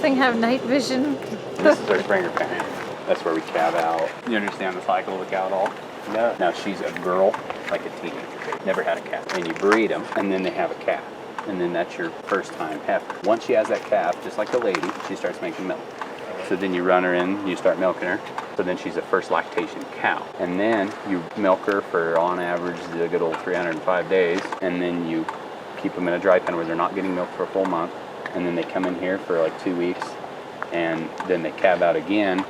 thing have night vision? This is our Springer pen. That's where we calve out. You understand the cycle of a cow at all? No. Now she's a girl, like a teenager. Never had a calf. And you breed them, and then they have a calf. And then that's your first time heifer. Once she has that calf, just like a lady, she starts making milk. So then you run her in, you start milking her. So then she's a first lactation cow. And then you milk her for, on average, the good old 305 days. And then you keep them in a dry pen where they're not getting milk for a full month. And then they come in here for like 2 weeks. And then they calve out again,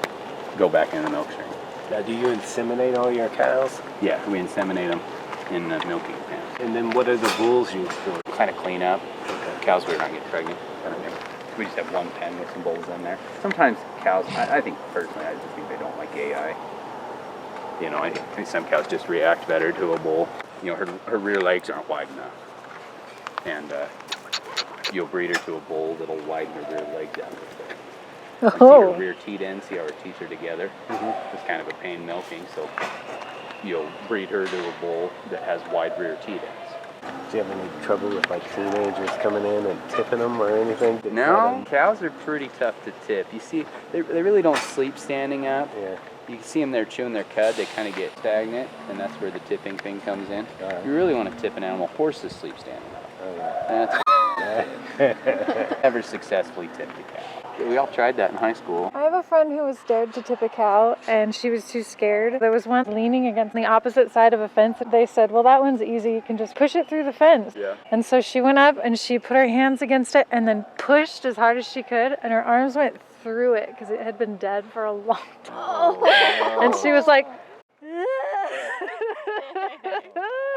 go back in the milk stream. Now, do you inseminate all your cows? Yeah, we inseminate them in the milking pen. And then what are the bulls used for? Kind of clean up. Cows we don't get pregnant. We just have one pen with some bulls in there. Sometimes cows, I think personally, I just think they don't like AI. You know, I think some cows just react better to a bull. You know, her rear legs aren't wide enough. And you'll breed her to a bull that'll widen her rear legs out a little bit. And see her rear teat end, see how her teeth are together. It's kind of a pain milking, so you'll breed her to a bull that has wide rear teat ends. Do you have any trouble with like teenagers coming in and tipping them or anything? No, cows are pretty tough to tip. You see, they really don't sleep standing up. Yeah. You can see them there chewing their cud, they kind of get stagnant, and that's where the tipping thing comes in. You really want to tip an animal. Horses sleep standing up. That's never successfully tipped a cow. We all tried that in high school. I have a friend who was dared to tip a cow, and she was too scared. There was one leaning against the opposite side of a fence. They said, well, that one's easy. You can just push it through the fence. Yeah. And so she went up, and she put her hands against it, and then pushed as hard as she could, and her arms went through it, because it had been dead for a long time. And she was like,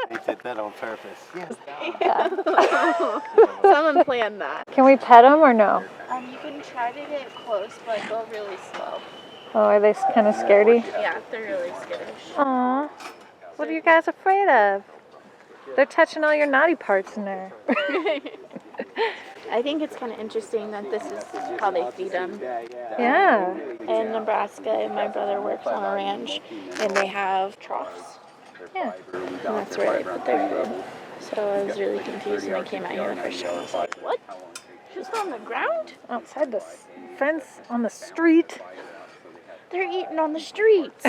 They did that on purpose. Yeah. Someone planned that. Can we pet them or no? You can try to get close, but go really slow. Oh, are they kind of scaredy? Yeah, they're really skittish. Aw. What are you guys afraid of? They're touching all your naughty parts in there. I think it's kind of interesting that this is how they feed them. Yeah. In Nebraska, my brother works on a ranch, and they have troughs. Yeah. And that's where they put their food. So I was really confused when I came out here the first time. I was like, what? Just on the ground? Outside the fence on the street. They're eating on the streets.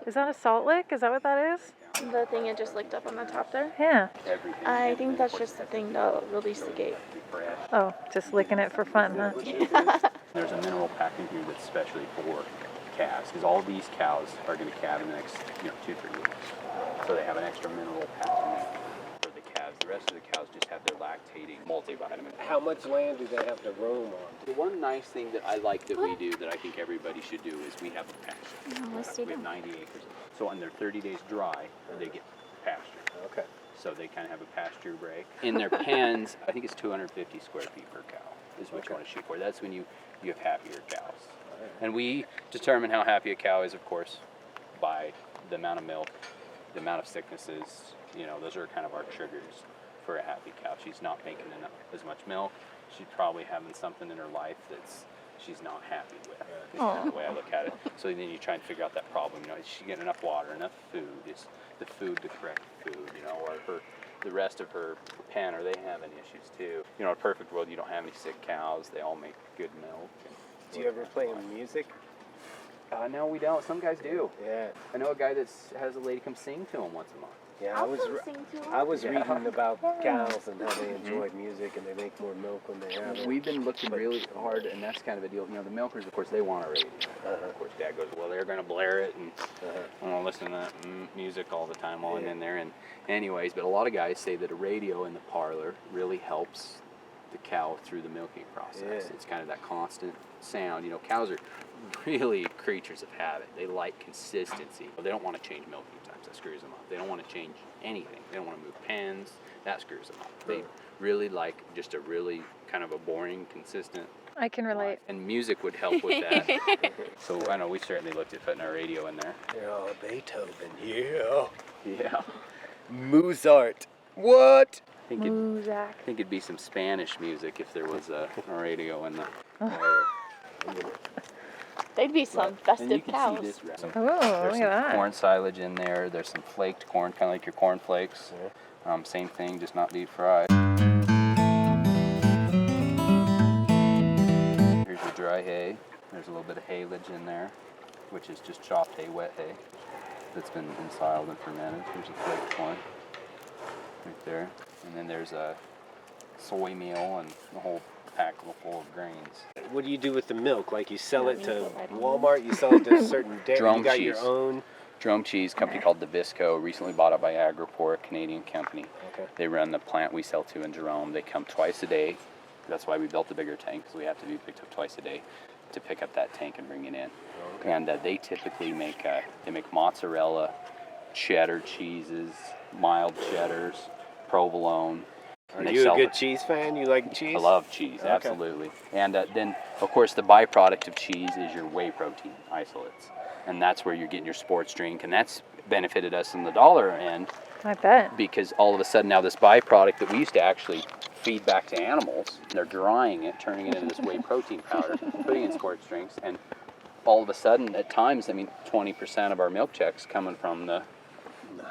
Is that a salt lick? Is that what that is? The thing it just licked up on the top there? Yeah. I think that's just the thing to release the gate. Oh, just licking it for fun, huh? There's a mineral pack in here that's specially for calves, because all these cows are going to calve in the next 2-3 weeks. So they have an extra mineral pack in there for the calves. The rest of the cows just have their lactating multivitamin. How much land do they have to roam on? The one nice thing that I like that we do that I think everybody should do is we have a pasture. We have 90 acres. So on their 30 days dry, they get pasture. Okay. So they kind of have a pasture break. In their pens, I think it's 250 square feet per cow is what you want to shoot for. That's when you have happier cows. And we determine how happy a cow is, of course, by the amount of milk, the amount of sicknesses. Those are kind of our triggers for a happy cow. She's not making enough as much milk. She's probably having something in her life that's she's not happy with. That's kind of the way I look at it. So then you try and figure out that problem. Is she getting enough water, enough food? Is the food the correct food? Or the rest of her pen, are they having issues too? In a perfect world, you don't have any sick cows. They all make good milk. Do you ever play music? No, we don't. Some guys do. Yeah. I know a guy that has a lady come sing to him once a month. Yeah, I was reading about cows and how they enjoy music and they make more milk when they have it. We've been looking really hard, and that's kind of a deal. The milkers, of course, they want a radio. Of course, Dad goes, well, they're going to blare it, and I want to listen to that music all the time while I'm in there. And anyways, but a lot of guys say that a radio in the parlor really helps the cow through the milking process. Yeah. It's kind of that constant sound. Cows are really creatures of habit. They like consistency. They don't want to change milking times. That screws them up. They don't want to change anything. They don't want to move pens. That screws them up. They really like just a really kind of a boring, consistent I can relate. life. And music would help with that. So I know we certainly looked at putting our radio in there. Beethoven, yeah. Yeah. Mozart. What? I think it'd be some Spanish music if there was a radio in the. They'd be some festive cows. See this. There's There's look some at that. corn silage in there. There's some flaked corn, kind of like your corn flakes. Same thing, just not deep fried. dry hay. There's a little bit of haylage in there, which is just chopped hay, wet hay, that's been ensiled and fermented. Here's a flaked one right there. And then there's a soy meal and a whole pack full of grains. What do you do with the milk? Like you sell it to Walmart, you sell it to certain dairy, Jerome you got cheese. your own? Jerome cheese, company called Nabisco, recently bought up by Agripor, a Canadian company. Okay. They run the plant we sell to in Jerome. They come twice a day. That's why we built a bigger tank, because we have to be picked up twice a day to pick up that tank and bring it in. Okay. And they typically make mozzarella, cheddar cheeses, mild cheddars, provolone. Are you a good cheese fan? You like cheese? I love cheese, Okay. absolutely. And then, of course, the byproduct of cheese is your whey protein isolates. And that's where you're getting your sports drink. And that's benefited us in the dollar end, I bet. because all of a sudden now this byproduct that we used to actually feed back to animals, they're drying it, turning it into this whey protein powder, putting in sports drinks. And all of a sudden, at times, 20% of our milk checks coming from the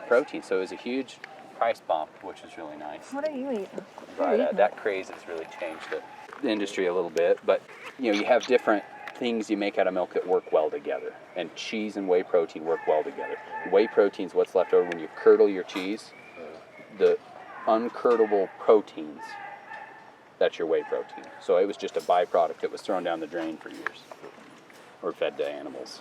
protein. So it was a huge price bump, which is really nice. What are you eating? But that craze has really changed the industry a little bit. But you have different things you make out of milk that work well together, and cheese and whey protein work well together. Whey protein is what's left over when you curdle your cheese. The uncurdlable proteins, that's your whey protein. So it was just a byproduct that was thrown down the drain for years, or fed to animals.